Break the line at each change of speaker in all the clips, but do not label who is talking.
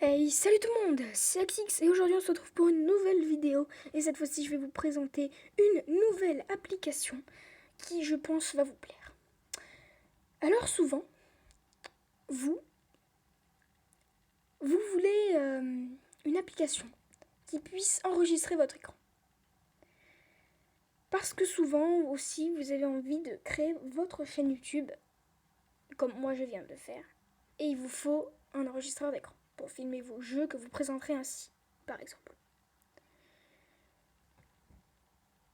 Hey, salut tout le monde, c'est Axix et aujourd'hui on se retrouve pour une nouvelle vidéo et cette fois-ci je vais vous présenter une nouvelle application qui je pense va vous plaire. Alors souvent, vous voulez une application qui puisse enregistrer votre écran. Parce que souvent aussi vous avez envie de créer votre chaîne YouTube comme moi je viens de le faire et il vous faut un enregistreur d'écran pour filmer vos jeux que vous présenterez ainsi, par exemple.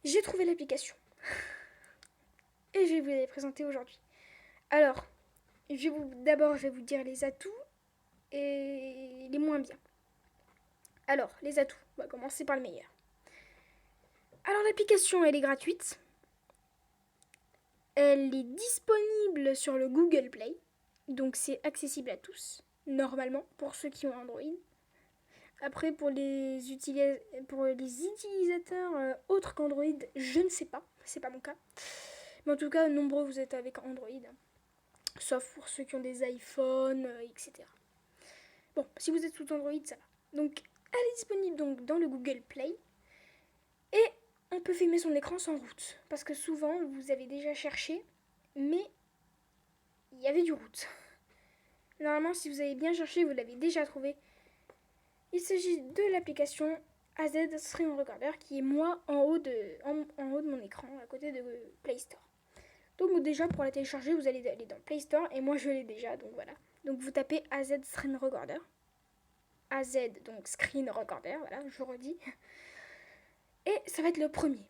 J'ai trouvé l'application et je vais vous la présenter aujourd'hui. Alors, d'abord je vais vous dire les atouts et les moins bien. Alors, les atouts, on va commencer par le meilleur. Alors l'application elle est gratuite. Elle est disponible sur le Google Play. Donc c'est accessible à tous, normalement, pour ceux qui ont Android. Après, pour les utilisateurs autres qu'Android, je ne sais pas. C'est pas mon cas. Mais en tout cas, nombreux vous êtes avec Android. Sauf pour ceux qui ont des iPhones, etc. Bon, si vous êtes sous Android, ça va. Donc, elle est disponible donc dans le Google Play. Et on peut filmer son écran sans root. Parce que souvent, vous avez déjà cherché, mais il y avait du root. Normalement, si vous avez bien cherché, vous l'avez déjà trouvé. Il s'agit de l'application AZ Stream Recorder qui est moi en haut de mon écran, à côté de Play Store. Donc déjà, pour la télécharger, vous allez aller dans Play Store et moi je l'ai déjà, donc voilà. Donc vous tapez AZ Screen Recorder. AZ, donc Screen Recorder, voilà, je redis. Et ça va être le premier.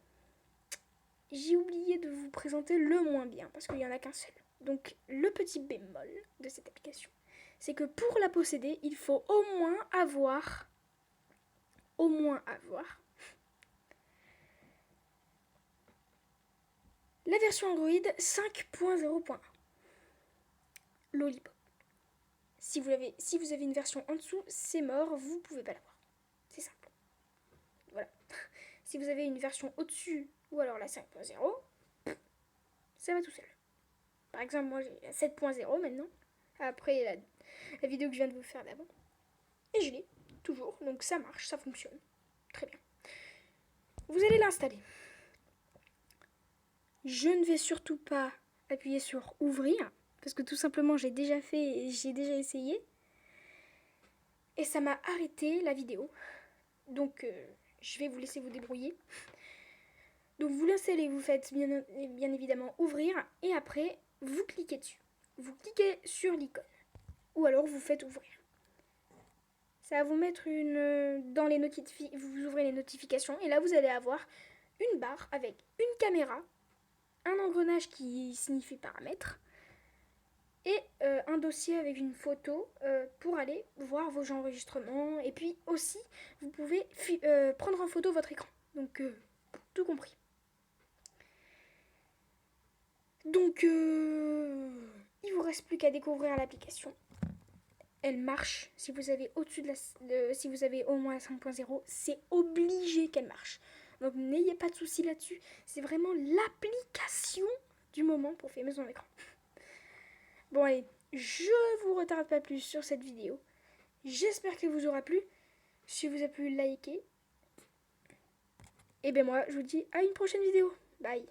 J'ai oublié de vous présenter le moins bien, parce qu'il n'y en a qu'un seul. Donc le petit bémol de cette application, c'est que pour la posséder, il faut au moins avoir la version Android 5.0.1. Lollipop. Si vous avez une version en dessous, c'est mort, vous ne pouvez pas l'avoir. C'est simple. Voilà. Si vous avez une version au-dessus, ou alors la 5.0, ça va tout seul. Par exemple, moi j'ai la 7.0 maintenant, après la vidéo que je viens de vous faire d'avant. Et je l'ai, toujours, donc ça marche, ça fonctionne. Très bien. Vous allez l'installer. Je ne vais surtout pas appuyer sur ouvrir, parce que tout simplement j'ai déjà fait et j'ai déjà essayé. Et ça m'a arrêté la vidéo. Donc je vais vous laisser vous débrouiller. Donc vous l'installez, vous faites bien évidemment ouvrir et après vous cliquez dessus. Vous cliquez sur l'icône ou alors vous faites ouvrir. Ça va vous mettre dans les vous ouvrez les notifications et là vous allez avoir une barre avec une caméra, un engrenage qui signifie paramètres et un dossier avec une photo pour aller voir vos enregistrements et puis aussi vous pouvez prendre en photo votre écran. Donc tout compris. Donc, il vous reste plus qu'à découvrir l'application. Elle marche. Si vous avez si vous avez au moins 5.0, c'est obligé qu'elle marche. Donc, n'ayez pas de soucis là-dessus. C'est vraiment l'application du moment pour filmer son écran. Bon, allez, je vous retarde pas plus sur cette vidéo. J'espère qu'elle vous aura plu. Si vous avez pu liker, et bien moi, je vous dis à une prochaine vidéo. Bye.